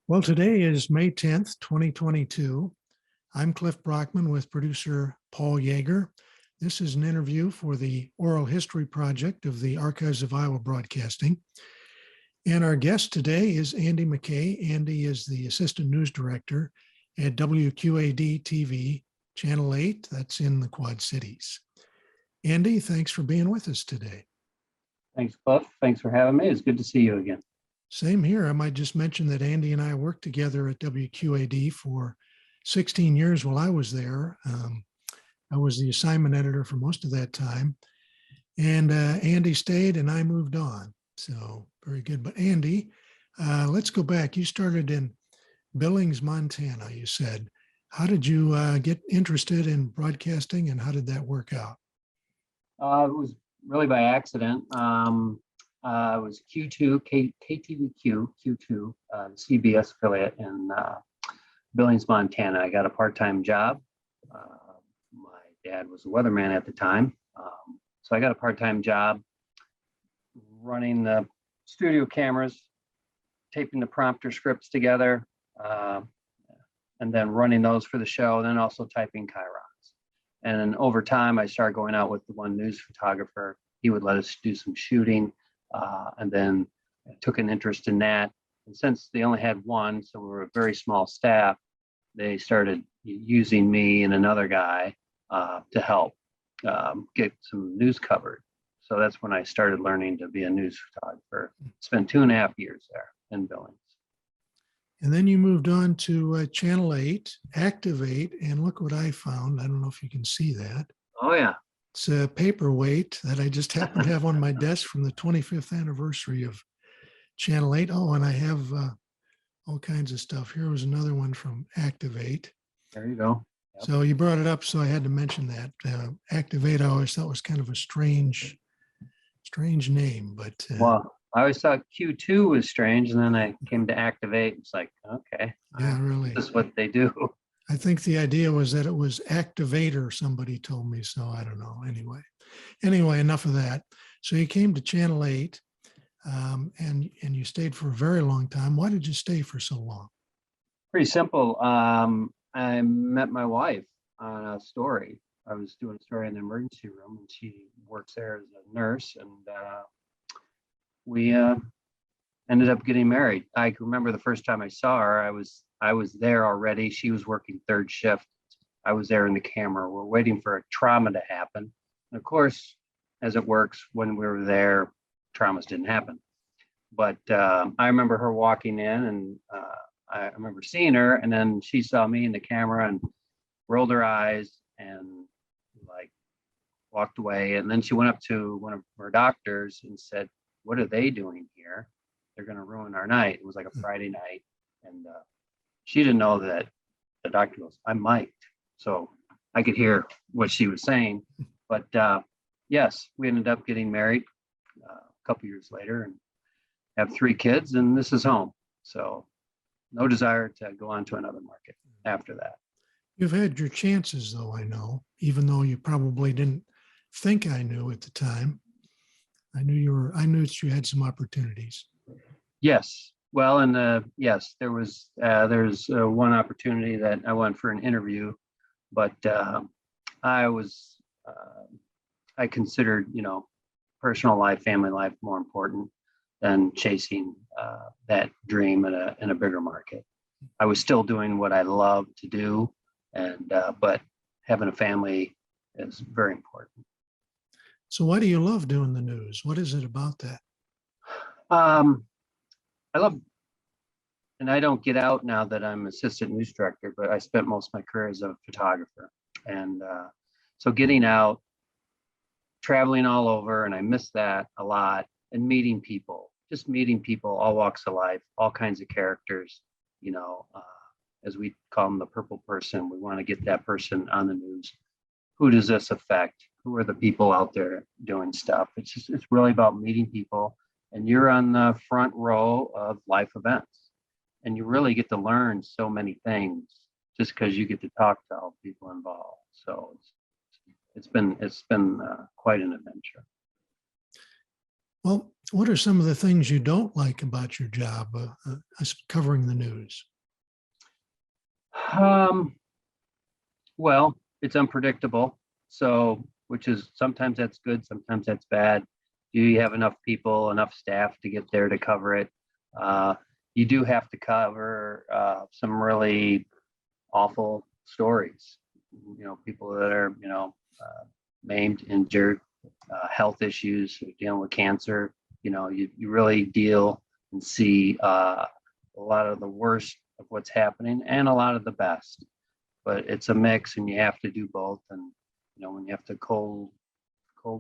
Well, today is May 10th, 2022. I'm Cliff Brockman with producer Paul Yeager. This is an interview for the Oral History Project of the Archives of Iowa Broadcasting. And our guest today is Andy McKay. Andy is the Assistant News Director at WQAD TV, Channel 8, that's in the Quad Cities. Andy, thanks for being with us today. Thanks, Cliff. Thanks for having me. It's good to see you again. Same here. I might just mention that Andy and I worked together at WQAD for 16 years while I was there. I was the assignment editor for most of that time. And Andy stayed and I moved on. So very good. But Andy, let's go back. You started in Billings, Montana, you said. How did you get interested in broadcasting and how did that work out? It was really by accident. It was Q2, KTVQ, Q2, CBS affiliate in Billings, Montana. I got a part-time job. My dad was a weatherman at the time. So I got a part-time job running the studio cameras, taping the prompter scripts together, and then running those for the show, and then also typing chirons. And then over time, I started going out with the one news photographer. He would let us do some shooting. And then I took an interest in that. And since they only had one, so we were a very small staff, they started using me and another guy to help get some news covered. So that's when I started learning to be a news photographer. Spent 2.5 years there in Billings. And then you moved on to Channel 8, Activate, and look what I found. I don't know if you can see that. Oh, yeah. It's a paperweight that I just happen to have on my desk from the 25th anniversary of Channel 8. Oh, and I have all kinds of stuff. Here was another one from Activate. There you go. Yep. So you brought it up, so I had to mention that. Activate, I always thought was kind of a strange name, but... Well, I always thought Q2 was strange, and then I came to Activate. It's like, okay. Yeah, really. This is what they do. I think the idea was that it was Activator, somebody told me, so I don't know. Anyway, enough of that. So you came to Channel 8, and you stayed for a very long time. Why did you stay for so long? Pretty simple. I met my wife on a story. I was doing a story in the emergency room, and she works there as a nurse, and we ended up getting married. I can remember the first time I saw her, I was there already. She was working third shift. I was there in the camera. We're waiting for a trauma to happen. And of course, as it works, when we were there, traumas didn't happen. But I remember her walking in, and I remember seeing her, and then she saw me in the camera and rolled her eyes and like walked away. And then she went up to one of her doctors and said, "What are they doing here? They're going to ruin our night." It was like a Friday night. And she didn't know that the doctor goes, "I'm mic'd." So I could hear what she was saying. But yes, we ended up getting married a couple years later and have 3 kids, and this is home. So no desire to go on to another market after that. You've had your chances, though, I know, even though you probably didn't think I knew at the time. I knew that you had some opportunities. Yes. Well, and yes, there's one opportunity that I went for an interview, but I considered, personal life, family life more important than chasing that dream in a bigger market. I was still doing what I love to do, and but having a family is very important. So why do you love doing the news? What is it about that? I love, and I don't get out now that I'm assistant news director, but I spent most of my career as a photographer. And so getting out, traveling all over, and I miss that a lot, and meeting people, all walks of life, all kinds of characters, as we call them, the purple person. We want to get that person on the news. Who does this affect? Who are the people out there doing stuff? It's really about meeting people, and you're on the front row of life events, and you really get to learn so many things just because you get to talk to all the people involved. So it's been quite an adventure. Well, What are some of the things you don't like about your job, covering the news? Um, well, it's unpredictable. So, which is sometimes that's good, sometimes that's bad. Do you have enough people, enough staff to get there to cover it? Uh, you do have to cover some really awful stories. People that are, maimed, injured, health issues, dealing with cancer. You really deal and see a lot of the worst of what's happening and a lot of the best. But it's a mix, and you have to do both. And when you have to cold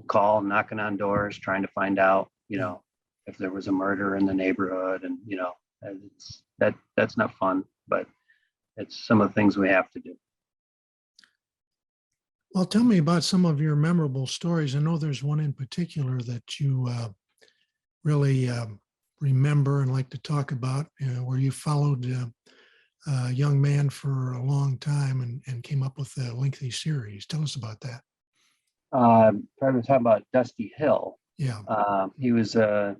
call, knocking on doors, trying to find out, if there was a murder in the neighborhood, and that's not fun, but it's some of the things we have to do. Well, tell me about some of your memorable stories. I know there's one in particular that you really remember and like to talk about, where you followed a young man for a long time and came up with a lengthy series. Tell us about that. Probably talk about Dusty Hill. Yeah. He was a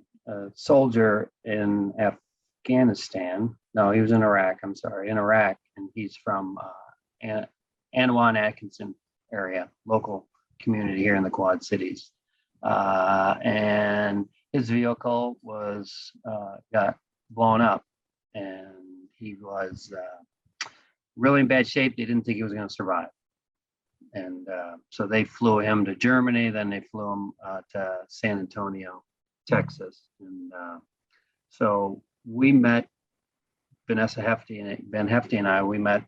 soldier in Afghanistan. No, he was in Iraq. I'm sorry, in Iraq, and he's from Anawan Atkinson area, local community here in the Quad Cities. And his vehicle was got blown up, and he was really in bad shape. They didn't think he was going to survive. And so they flew him to Germany, then they flew him to San Antonio, Texas. And so we met Ben Hefty and I, we met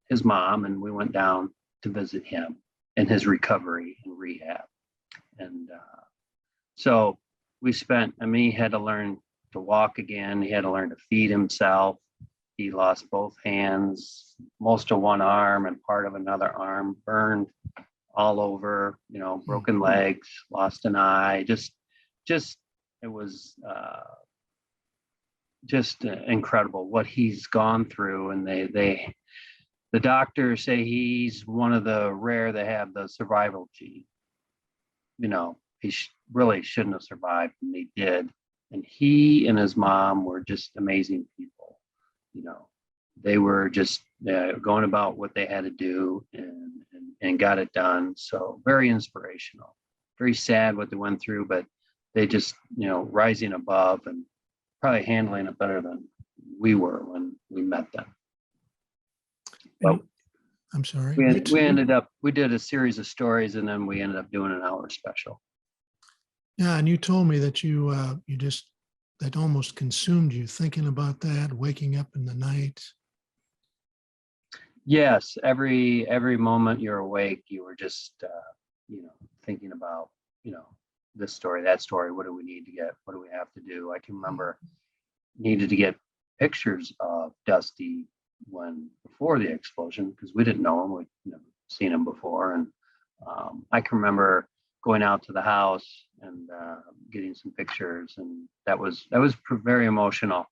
his mom, and we went down to visit him in his recovery and rehab. And so we spent, he had to learn to walk again. He had to learn to feed himself. He lost both hands, most of one arm and part of another arm, burned all over, broken legs, lost an eye. It was just incredible what he's gone through. And the doctors say he's one of the rare that have the survival gene. He really shouldn't have survived, and he did. And he and his mom were just amazing people. They were just going about what they had to do and got it done. So very inspirational, very sad what they went through, but they just, rising above and probably handling it better than we were when we met them. But I'm sorry. we did a series of stories, and then we ended up doing an hour special. Yeah. And you told me that that almost consumed you, thinking about that, waking up in the night. Yes, every moment you're awake, you were just thinking about this story, that story. What do we need to get? What do we have to do? I can remember needed to get pictures of Dusty before the explosion, because we didn't know him. We'd never seen him before, and I can remember going out to the house and getting some pictures, and that was very emotional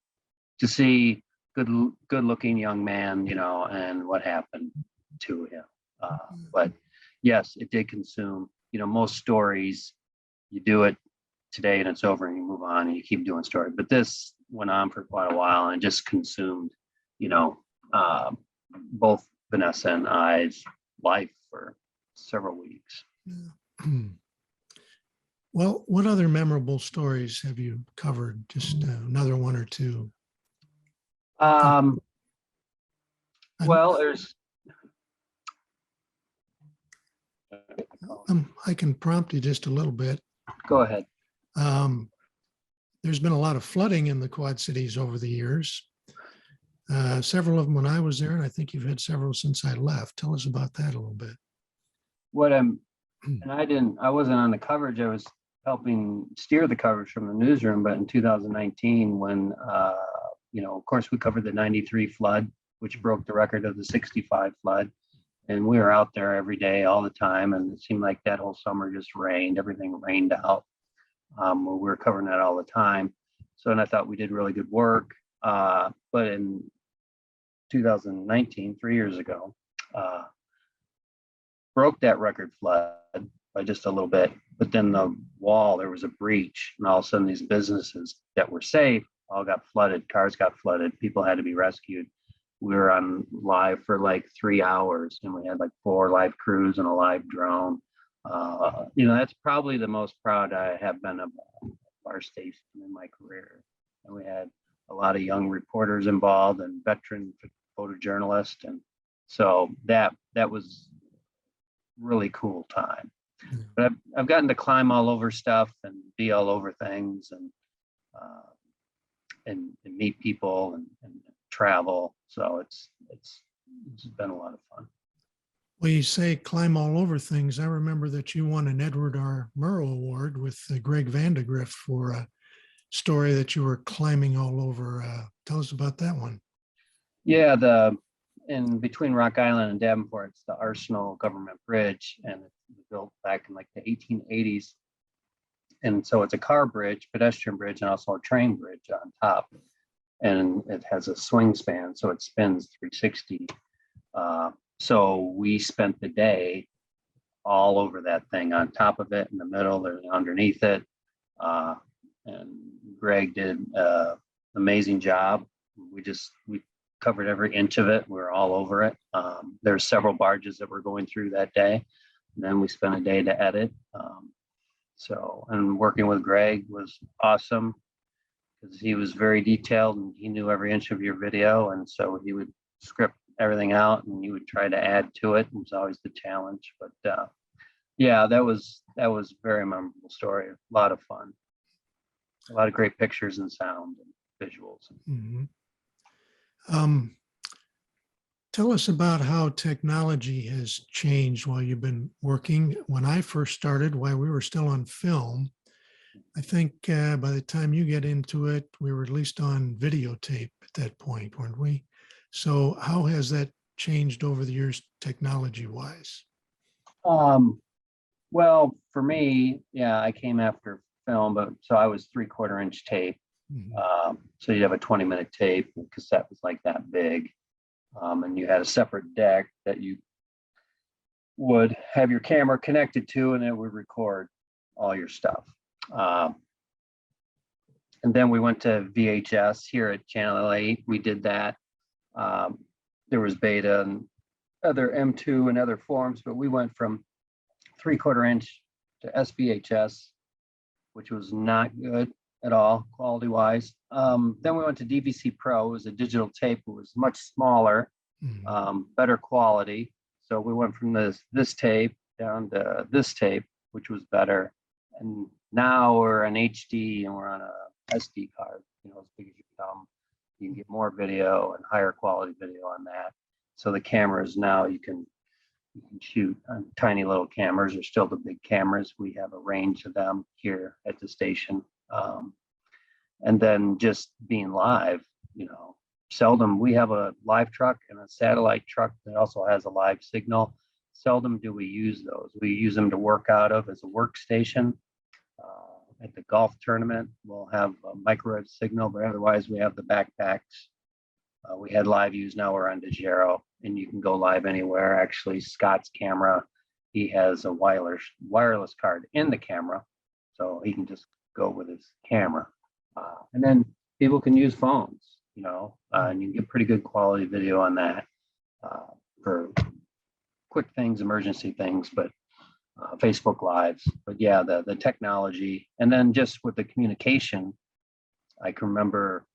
to see good looking young man, and what happened to him. But yes, it did consume. Most stories, you do it today and it's over and you move on and you keep doing stories. But this went on for quite a while and just consumed, both Vanessa and I's life for several weeks. Yeah. Well, what other memorable stories have you covered? Just another one or two. Well, there's. I can prompt you just a little bit. Go ahead. There's been a lot of flooding in the Quad Cities over the years. Several of them when I was there, and I think you've had several since I left. Tell us about that a little bit. I wasn't on the coverage. I was helping steer the coverage from the newsroom. But in 2019, when of course, we covered the 93 flood, which broke the record of the 65 flood. And we were out there every day, all the time. And it seemed like that whole summer just rained. Everything rained out. We were covering that all the time. So, and I thought we did really good work. But in 2019, 3 years ago, broke that record flood. by just a little bit. But then the wall, there was a breach, and all of a sudden these businesses that were safe all got flooded. Cars got flooded. People had to be rescued. We were on live for like 3 hours, and we had like 4 live crews and a live drone. That's probably the most proud I have been of our station in my career. And we had a lot of young reporters involved and veteran photojournalists, and so that was really cool time. But I've gotten to climb all over stuff and be all over things, and meet people and travel. So it's been a lot of fun. Well, you say climb all over things. I remember that you won an Edward R. Murrow Award with Greg Vandegrift for a story that you were climbing all over. Tell us about that one. Yeah, in between Rock Island and Davenport, it's the Arsenal Government Bridge, and it's built back in like the 1880s. And so it's a car bridge, pedestrian bridge, and also a train bridge on top. And it has a swing span, so it spins 360. So we spent the day all over that thing, on top of it, in the middle, or underneath it. And Greg did an amazing job. We covered every inch of it. We were all over it. There's several barges that were going through that day. And then we spent a day to edit. And working with Greg was awesome, because he was very detailed and he knew every inch of your video. And so he would script everything out, and you would try to add to it. It was always the challenge. But that was a very memorable story. A lot of fun. A lot of great pictures and sound and visuals. Mm-hmm. Tell us about how technology has changed while you've been working. When I first started, while we were still on film, I think by the time you get into it, we were at least on videotape at that point, weren't we? So how has that changed over the years, technology-wise? Well, for me, I came after film, but so I was 3/4 inch tape. Mm-hmm. So you'd have a 20-minute tape. The cassette was like that big. And you had a separate deck that you would have your camera connected to, and it would record all your stuff. And then we went to VHS here at Channel 8. We did that. There was beta and other M2 and other forms, but we went from 3/4 inch to SVHS, which was not good at all quality-wise. Then we went to DVC Pro. It was a digital tape. It was much smaller, better quality. So we went from this tape down to this tape, which was better. And now we're an HD, and we're on a SD card, as big as you come. You can get more video and higher quality video on that. So the cameras now, you can shoot on tiny little cameras. They're still the big cameras. We have a range of them here at the station. And then just being live, seldom we have a live truck and a satellite truck that also has a live signal. Seldom do we use those. We use them to work out of as a workstation. At the golf tournament, we'll have a microwave signal, but otherwise we have the backpacks. We had live use, now we're on DeGero, and you can go live anywhere. Actually, Scott's camera, he has a wireless card in the camera, so he can just go with his camera. And then people can use phones, and you can get pretty good quality video on that for quick things, emergency things, but Facebook Lives. But the technology, and then just with the communication, I can remember,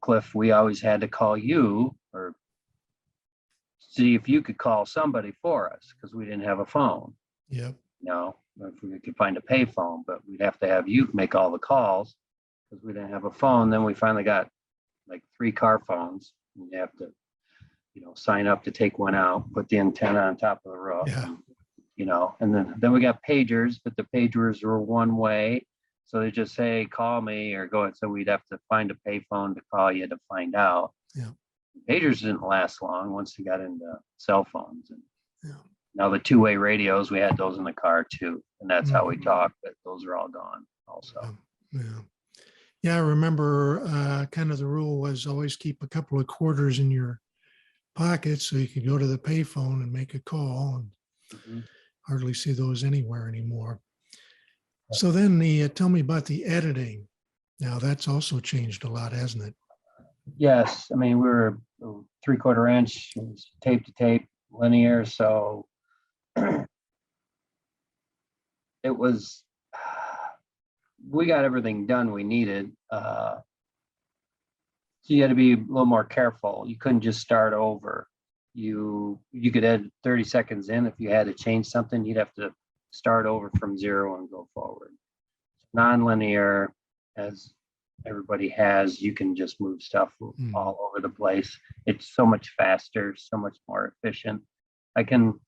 Cliff, we always had to call you or see if you could call somebody for us, because we didn't have a phone. Yep. If we could find a pay phone, but we'd have to have you make all the calls because we didn't have a phone. Then we finally got like 3 car phones, and you have to, sign up to take one out, put the antenna on top of the roof. Yeah. And then we got pagers, but the pagers were one way. So they just say, call me or go. So we'd have to find a pay phone to call you to find out. Yeah. Pagers didn't last long once you got into cell phones. And Yeah. now the 2-way radios, we had those in the car too. And that's how we talk, but those are all gone also. Yeah, I remember kind of the rule was always keep a couple of quarters in your pocket so you could go to the payphone and make a call. And hardly see those anywhere anymore. So then tell me about the editing. Now that's also changed a lot, hasn't it? Yes, I mean, we were 3/4 inch, it was tape to tape, linear, so it was, we got everything done we needed. So you had to be a little more careful. You couldn't just start over. You could add 30 seconds in. If you had to change something, you'd have to start over from zero and go forward. Non-linear, as everybody has, you can just move stuff all over the place. It's so much faster, so much more efficient. I can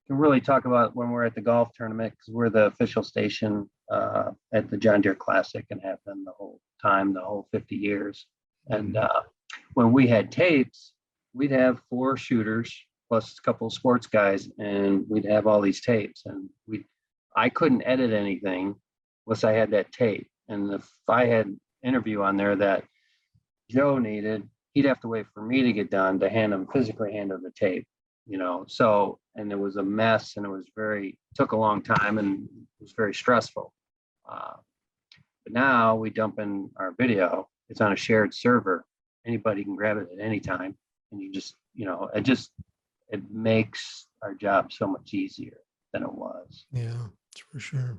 really talk about when we're at the golf tournament, because we're the official station at the John Deere Classic and have been the whole time, the whole 50 years. And when we had tapes, we'd have 4 shooters plus a couple of sports guys, and we'd have all these tapes. And I couldn't edit anything unless I had that tape. And if I had interview on there that Joe needed, he'd have to wait for me to get done to physically hand him the tape, you know. So, and it was a mess, and took a long time, and it was very stressful. But now we dump in our video. It's on a shared server. Anybody can grab it at any time, and you just, you know, it makes our job so much easier than it was. Yeah, that's for sure.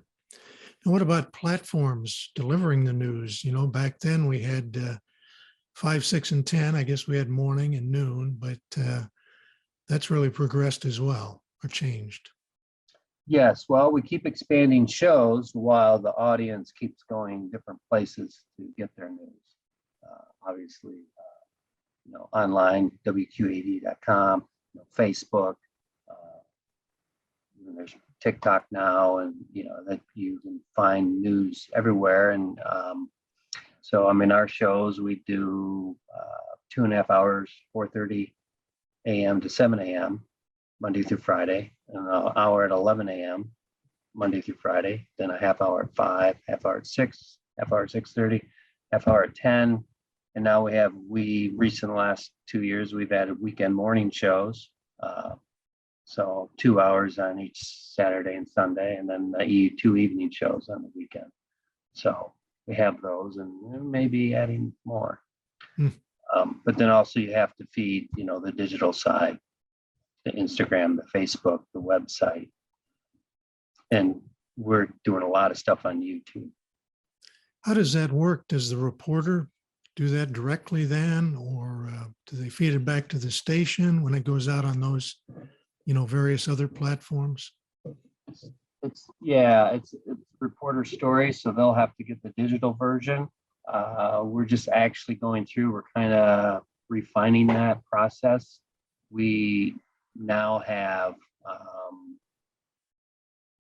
And what about platforms delivering the news? You know, back then we had 5, 6, and 10. I guess we had morning and noon, but that's really progressed as well, or changed. Yes, well, we keep expanding shows while the audience keeps going different places to get their news. Obviously, you know, online, WQAD.com, you know, Facebook, there's TikTok now, and you know that you can find news everywhere. And so, I mean, our shows, we do 2.5 hours, 4:30 a.m. to 7 a.m. Monday through Friday, and an hour at 11 a.m. Monday through Friday, then a half hour at 5, half hour at 6, half hour at 6:30, half hour at 10. And now we recent last 2 years, we've added weekend morning shows. So 2 hours on each Saturday and Sunday, and then 2 evening shows on the weekend. So we have those, and maybe adding more. But then also you have to feed, you know, the digital side, the Instagram, the Facebook, the website. And we're doing a lot of stuff on YouTube. How does that work? Does the reporter do that directly then, or do they feed it back to the station when it goes out on those, you know, various other platforms? It's reporter story, so they'll have to get the digital version. We're just actually going through, we're kind of refining that process. We now have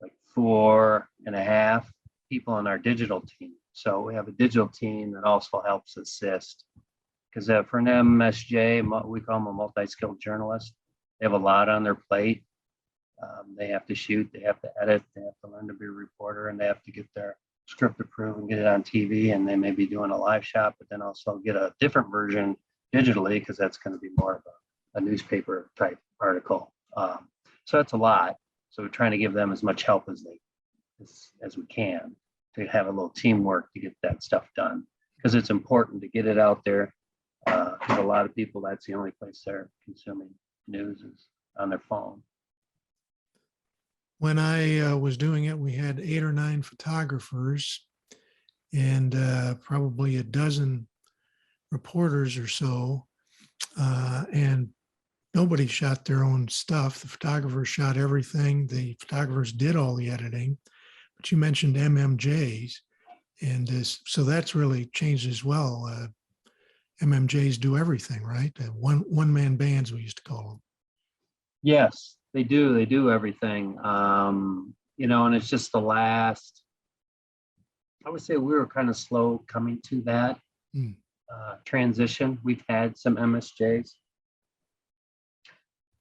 like 4.5 people on our digital team. So we have a digital team that also helps assist, because for an MSJ, we call them a multi-skilled journalist. They have a lot on their plate. They have to shoot, they have to edit, they have to learn to be a reporter, and they have to get their script approved and get it on TV. And they may be doing a live shot, but then also get a different version digitally, because that's going to be more of a newspaper type article. So that's a lot. So we're trying to give them as much help as we can to have a little teamwork to get that stuff done, because it's important to get it out there. Because a lot of people, that's the only place they're consuming news is on their phone. When I was doing it, we had 8 or 9 photographers and probably a dozen reporters or so. And nobody shot their own stuff. The photographers shot everything. The photographers did all the editing. But you mentioned MMJs, and so that's really changed as well. MMJs do everything, right? One-man bands, we used to call them. Yes, they do. They do everything. You know, and it's just the last, I would say we were kind of slow coming to that transition. We've had some MSJs,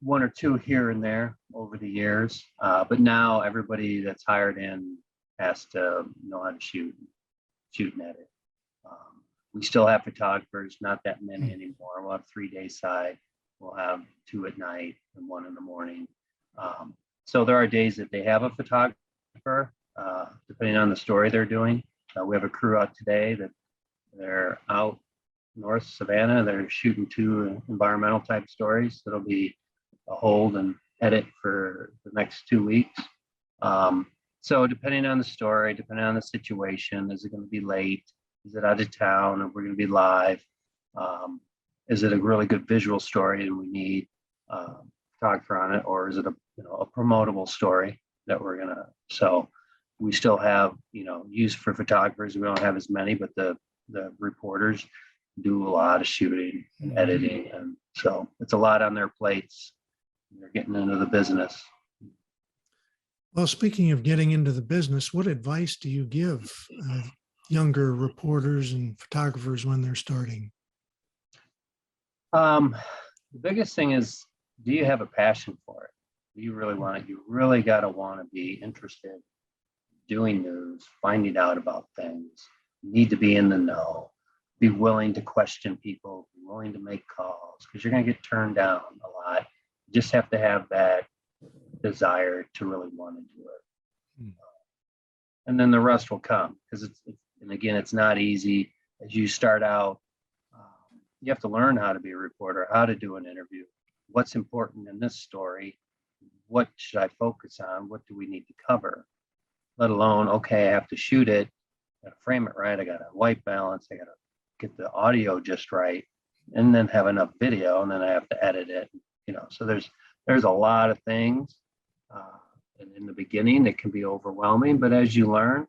1 or 2 here and there over the years. But now everybody that's hired in has to know how to shoot and edit. We still have photographers, not that many anymore. We'll have 3 days side. We'll have 2 at night and 1 in the morning. So there are days that they have a photographer, depending on the story they're doing. We have a crew out today that they're out north Savannah. They're shooting 2 environmental type stories. That'll be a hold and edit for the next 2 weeks. So depending on the story, depending on the situation, is it going to be late? Is it out of town? Or we're going to be live? Is it a really good visual story and we need photographer on it, or is it a promotable story that we're gonna? So we still have use for photographers. We don't have as many, but the reporters do a lot of shooting and editing, and so it's a lot on their plates. They're getting into the business. Well, speaking of getting into the business, what advice do you give younger reporters and photographers when they're starting? The biggest thing is, do you have a passion for it? Do you really want it? You really got to want to be interested, doing news, finding out about things. You need to be in the know, be willing to question people, be willing to make calls, because you're going to get turned down a lot. You just have to have that desire to really want to do it. And then the rest will come, because it's not easy. As you start out, you have to learn how to be a reporter, how to do an interview, what's important in this story, what should I focus on, what do we need to cover, let alone, okay, I have to shoot it, I gotta frame it right, I gotta white balance, I gotta get the audio just right, and then have enough video, and then I have to edit it. So there's a lot of things, and in the beginning it can be overwhelming, but as you learn,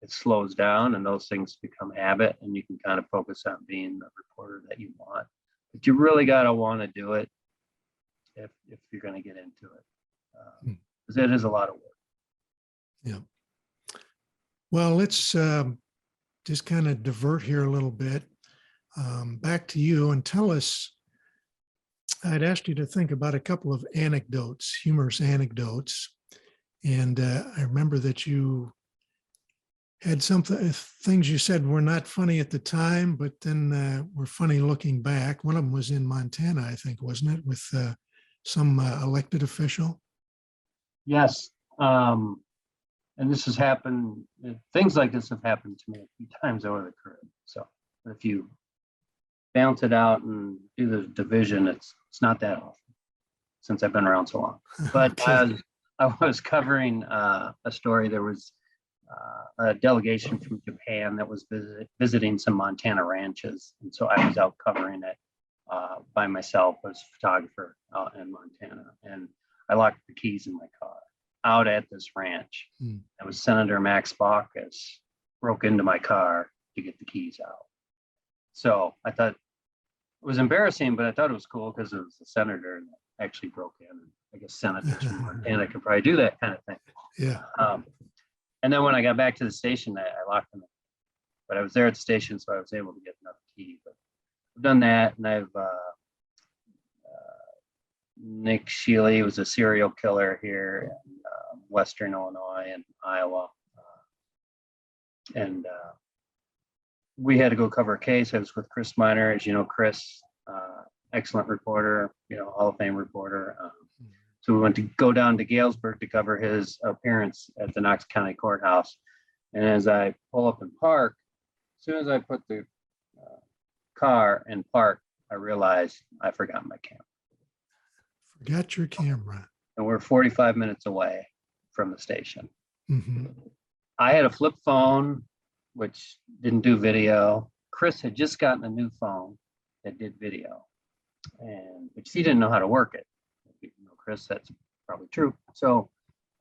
it slows down and those things become habit, and you can kind of focus on being the reporter that you want. But you really got to want to do it if you're going to get into it, because it is a lot of work. Yeah. Well, let's just kind of divert here a little bit. Back to you, and tell us, I'd asked you to think about a couple of anecdotes, humorous anecdotes. And I remember that you had things you said were not funny at the time, but then were funny looking back. One of them was in Montana, I think, wasn't it, with some elected official? Yes. And this has happened, things like this have happened to me a few times over the career. So if you balance it out and do the division, it's not that often since I've been around so long. But okay. I was covering a story. There was a delegation from Japan that was visiting some Montana ranches. And so I was out covering it by myself as a photographer out in Montana. And I locked the keys in my car out at this ranch. That was Senator Max Baucus broke into my car to get the keys out. So I thought it was embarrassing, but I thought it was cool because it was the senator that actually broke in. And I guess senators from Montana could probably do that kind of thing. Yeah. And then when I got back to the station, I locked them in. But I was there at the station, so I was able to get another key. But I've done that, and I've Nick Shealy was a serial killer here in Western Illinois and Iowa. And we had to go cover a case. I was with Chris Miner, as you know, Chris, excellent reporter, Hall of Fame reporter. So we went to go down to Galesburg to cover his appearance at the Knox County Courthouse. And as I pull up and park, as soon as I put the car in park, I realized I forgot my camera. Forgot your camera. And we're 45 minutes away from the station. Mm-hmm. I had a flip phone, which didn't do video. Chris had just gotten a new phone that did video, but he didn't know how to work it. Chris, that's probably true. So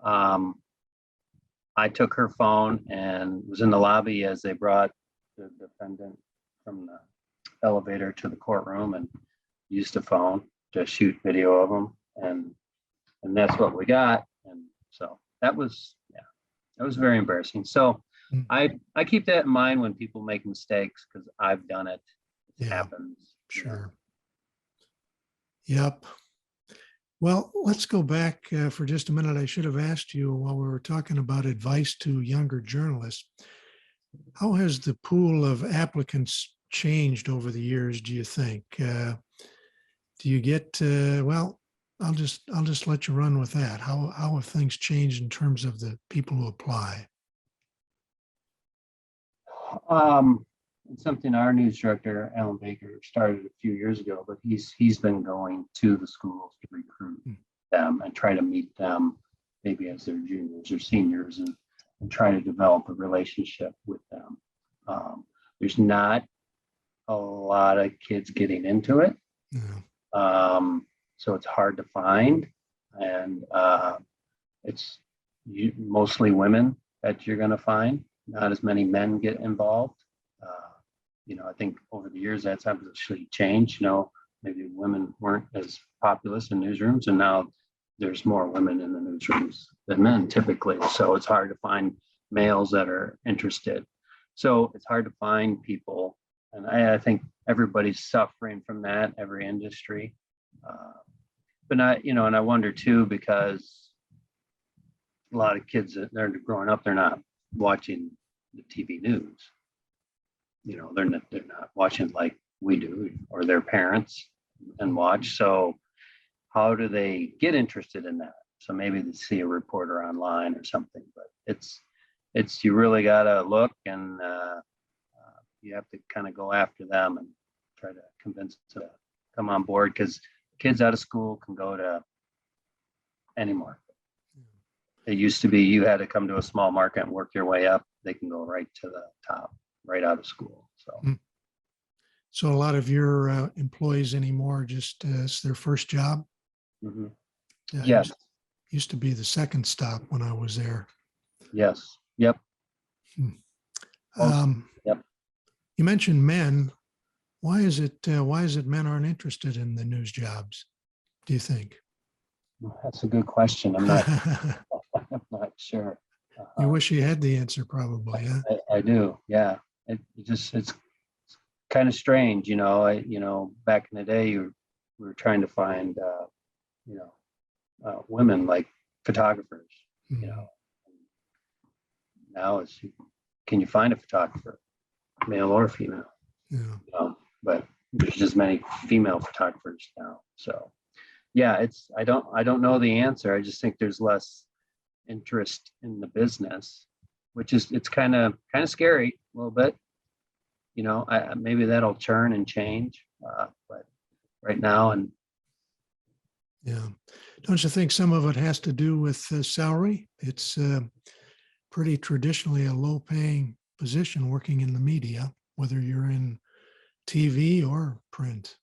I took her phone and was in the lobby as they brought the defendant from the elevator to the courtroom, and used the phone to shoot video of him. And that's what we got. And so that was very embarrassing. So I keep that in mind when people make mistakes, because I've done it. It happens. Sure. Yep. Well, let's go back for just a minute. I should have asked you while we were talking about advice to younger journalists. How has the pool of applicants changed over the years, do you think? Do you get, I'll just let you run with that. How have things changed in terms of the people who apply? It's something our news director, Alan Baker, started a few years ago, but he's been going to the schools to recruit them and try to meet them maybe as their juniors or seniors and try to develop a relationship with them. There's not a lot of kids getting into it. Yeah. So it's hard to find. And it's mostly women that you're going to find. Not as many men get involved. I think over the years that's actually changed. Maybe women weren't as populous in newsrooms, and now there's more women in the newsrooms than men typically. So it's hard to find males that are interested. So it's hard to find people. And I think everybody's suffering from that, every industry. But and I wonder too, because a lot of kids that they're growing up, they're not watching the TV news. They're not watching like we do or their parents and watch. So how do they get interested in that? So maybe they see a reporter online or something, but it's you really got to look and you have to kind of go after them and try to convince them to come on board, because kids out of school can go to any market. It used to be you had to come to a small market and work your way up. They can go right to the top, right out of school. So a lot of your employees anymore just it's their first job. Mm-hmm. Yes. Used to be the second stop when I was there. Yes. Yep. Yep. You mentioned men. Why is it men aren't interested in the news jobs, do you think? That's a good question. I'm not I'm not sure. You wish you had the answer, probably, huh? I do. Yeah. It's kind of strange, back in the day, we were trying to find, women like photographers, now can you find a photographer, male or female? Yeah. But there's just many female photographers now. So yeah, I don't know the answer. I just think there's less interest in the business, which is, it's kind of scary a little bit. Maybe that'll churn and change, but right now, and yeah, don't you think some of it has to do with salary? It's pretty traditionally a low-paying position working in the media, whether you're in TV or print.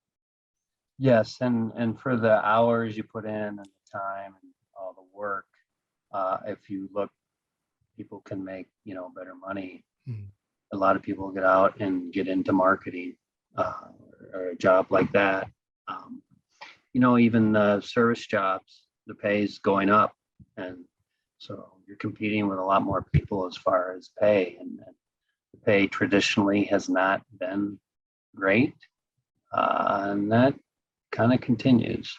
yes, and for the hours you put in and the time and all the work, if you look, people can make better money. A lot of people get out and get into marketing or a job like that. Even the service jobs, the pay is going up, and so you're competing with a lot more people as far as pay, and the pay traditionally has not been great, and that kind of continues.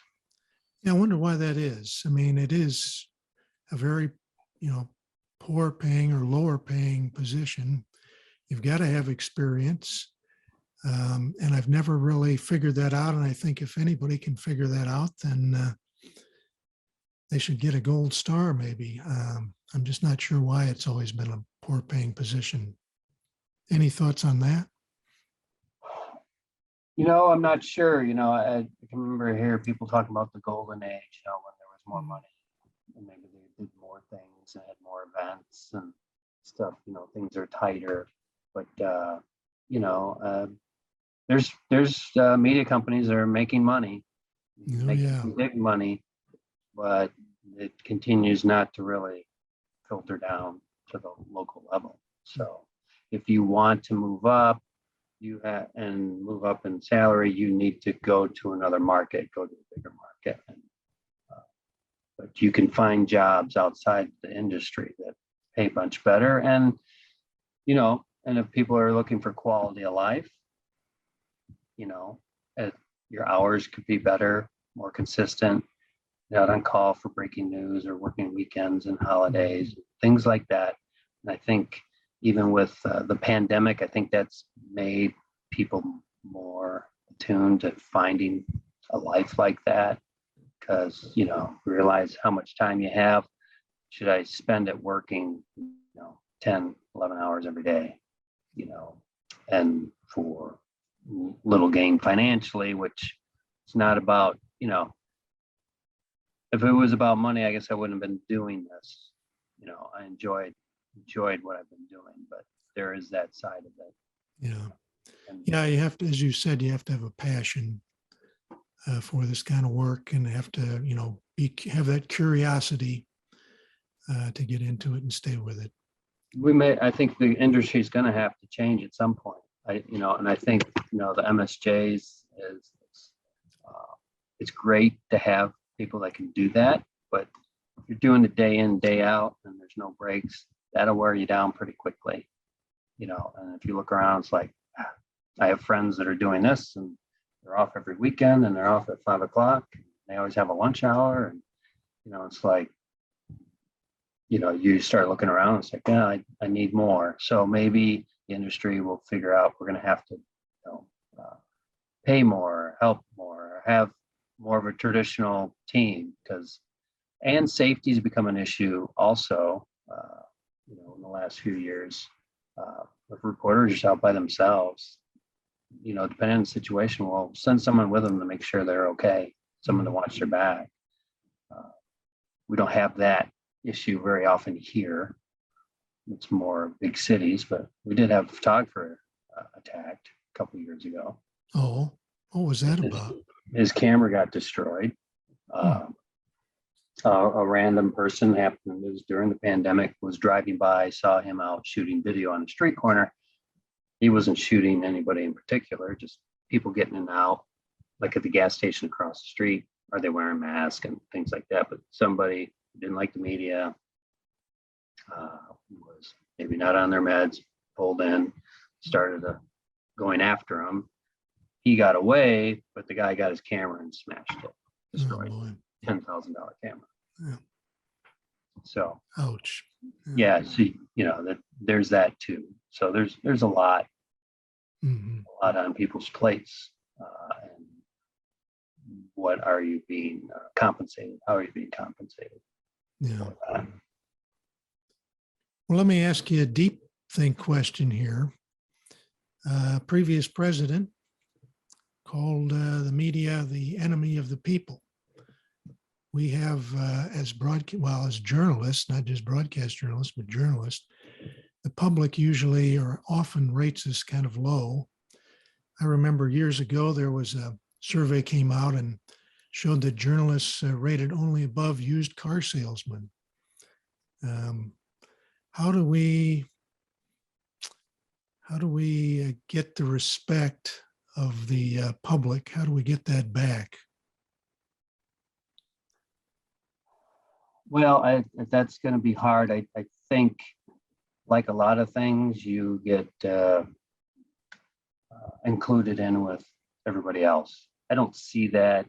Yeah, I wonder why that is. I mean, it is a very, poor paying or lower paying position. You've got to have experience. And I've never really figured that out. And I think if anybody can figure that out, then they should get a gold star, maybe. I'm just not sure why it's always been a poor paying position. Any thoughts on that? I'm not sure. I can remember hearing people talking about the golden age, when there was more money and maybe they did more things and had more events and stuff. Things are tighter, but there's media companies that are making money, making big money, but it continues not to really filter down to the local level. So if you want to move up, and move up in salary, you need to go to another market, go to a bigger market. But you can find jobs outside the industry that pay much better. And, and if people are looking for quality of life, your hours could be better, more consistent, not on call for breaking news or working weekends and holidays, things like that. And I think even with the pandemic, I think that's made people more attuned to finding a life like that, because, realize how much time you have. Should I spend it working, 10, 11 hours every day, and for little gain financially, which it's not about, if it was about money, I guess I wouldn't have been doing this. I enjoyed what I've been doing, but there is that side of it. Yeah. And Yeah. You have to, as you said, you have to have a passion for this kind of work, and have to, have that curiosity to get into it and stay with it. I think the industry is going to have to change at some point. And I think, the MSJs it's great to have people that can do that, but if you're doing it day in, day out, and there's no breaks, that'll wear you down pretty quickly. And if you look around, it's like, I have friends that are doing this, and they're off every weekend, and they're off at 5 o'clock. They always have a lunch hour, and it's like, you start looking around, it's like, yeah, I need more. So maybe the industry will figure out we're going to have to, pay more, help more, have more of a traditional team, and safety has become an issue also. In the last few years, if reporters are out by themselves, depending on the situation, we'll send someone with them to make sure they're okay, someone to watch their back. We don't have that issue very often here. It's more big cities, but we did have a photographer attacked a couple of years ago. Oh, what was that about? His camera got destroyed. A random person, happened, it was during the pandemic, was driving by, saw him out shooting video on a street corner. He wasn't shooting anybody in particular, just people getting in and out, like at the gas station across the street. Are they wearing masks and things like that? But somebody who didn't like the media, was maybe not on their meds, pulled in, started going after him. He got away, but the guy got his camera and smashed it, destroyed $10,000 camera. Yeah. So, ouch. Yeah. So there's that too. So there's a lot, on people's plates. And what are you being compensated? How are you being compensated? Yeah. Well, let me ask you a deep think question here. Previous president called the media the enemy of the people. We have, as journalists, not just broadcast journalists, but journalists, the public usually or often rates us kind of low. I remember years ago, there was a survey came out and showed that journalists rated only above used car salesmen. How do we get the respect of the public? How do we get that back? Well, that's going to be hard. I think, like a lot of things, you get included in with everybody else. I don't see that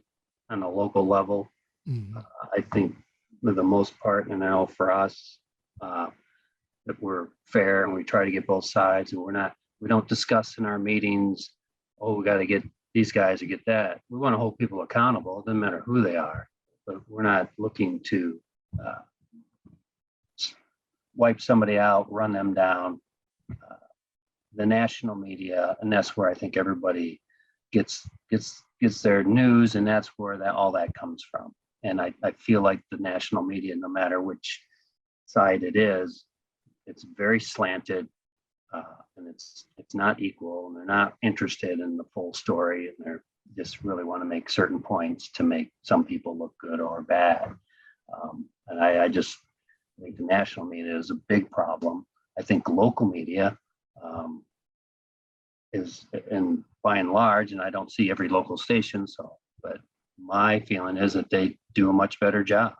on a local level. I think, for the most part, for us, that we're fair and we try to get both sides, and we don't discuss in our meetings, oh, we got to get these guys to get that. We want to hold people accountable. It doesn't matter who they are, but we're not looking to wipe somebody out, run them down. The national media, and that's where I think everybody gets their news, and that's where all that comes from. And I feel like the national media, no matter which side it is, it's very slanted, and it's not equal, and they're not interested in the full story, and they're just really want to make certain points to make some people look good or bad. And I think the national media is a big problem. I think local media is, and by and large, and I don't see every local station, but my feeling is that they do a much better job.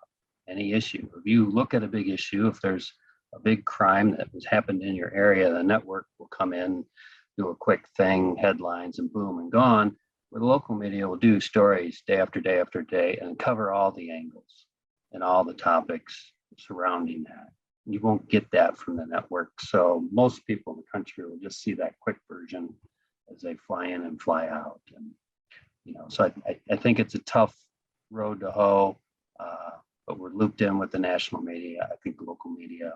Any issue, if you look at a big issue, if there's a big crime that has happened in your area, the network will come in, do a quick thing, headlines, and boom, and gone. Where the local media will do stories day after day after day and cover all the angles and all the topics surrounding that. You won't get that from the network. So most people in the country will just see that quick version as they fly in and fly out. And so I think it's a tough road to hoe, but we're looped in with the national media. I think the local media,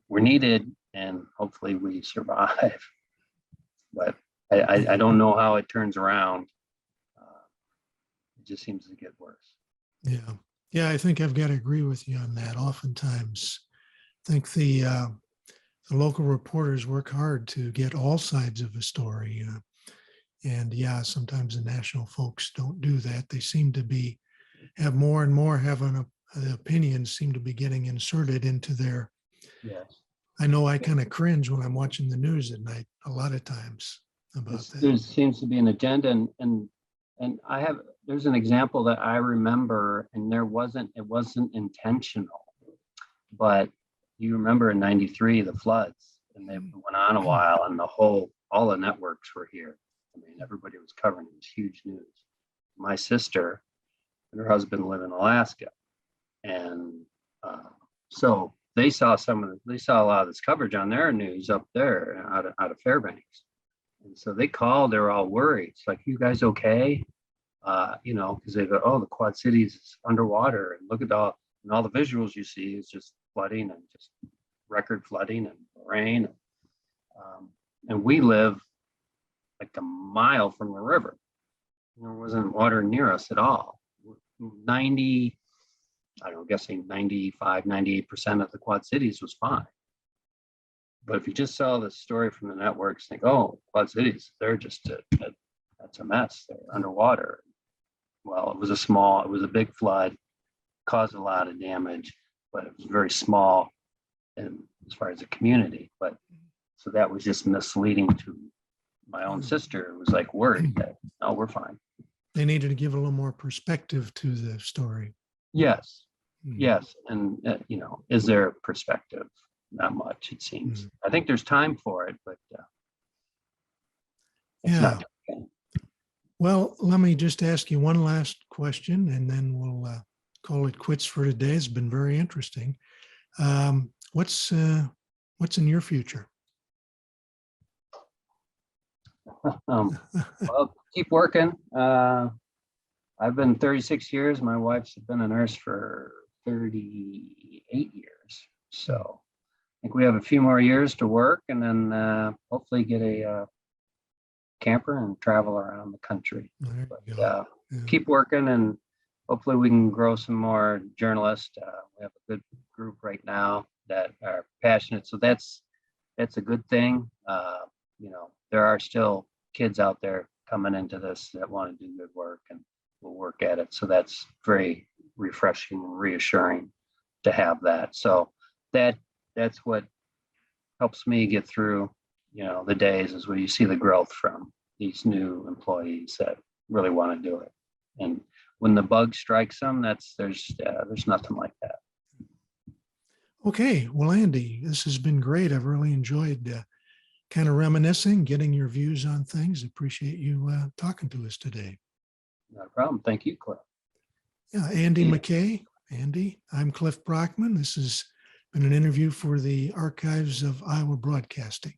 we're needed, and hopefully we survive. But I don't know how it turns around. It just seems to get worse. Yeah. Yeah, I think I've got to agree with you on that. Oftentimes, I think the local reporters work hard to get all sides of a story. And yeah, sometimes the national folks don't do that. They seem to have more and more having the opinions seem to be getting inserted into their. Yes. I know I kind of cringe when I'm watching the news at night a lot of times about that. There seems to be an agenda, and there's an example that I remember, and it wasn't intentional, but you remember in '93 the floods, and they went on a while, and all the networks were here. I mean, everybody was covering it. It was huge news. My sister and her husband live in Alaska, and so they saw a lot of this coverage on their news up there out of Fairbanks, and so they called. They were all worried. It's like, you guys okay? Because they go, oh, the Quad Cities is underwater, and look at all the visuals you see is just flooding and just record flooding and rain. And we live like a mile from the river. There wasn't water near us at all. 95, 98% of the Quad Cities was fine. But if you just saw the story from the networks, think, oh, Quad Cities, they're just that's a mess. They're underwater. Well, it was a big flood, caused a lot of damage, but it was very small, and as far as the community. But so that was just misleading to my own sister. It was like worried that, no, we're fine. They needed to give a little more perspective to the story. Yes, yes, and is there perspective? Not much, it seems. I think there's time for it, but it's not. Well, let me just ask you one last question, and then we'll call it quits for today. It's been very interesting. What's in your future? Well, keep working. I've been 36 years. My wife's been a nurse for 38 years. So I think we have a few more years to work, and then hopefully get a camper and travel around the country. But keep working, and hopefully we can grow some more journalists. We have a good group right now that are passionate. So that's a good thing. There are still kids out there coming into this that want to do good work, and we'll work at it. So that's very refreshing and reassuring to have that. So that's what helps me get through, the days, is where you see the growth from these new employees that really want to do it. And when the bug strikes them, there's nothing like that. Okay. Well, Andy, this has been great. I've really enjoyed kind of reminiscing, getting your views on things. Appreciate you talking to us today. No problem. Thank you, Cliff. Yeah, Andy McKay. Andy, I'm Cliff Brockman. This has been an interview for the Archives of Iowa Broadcasting.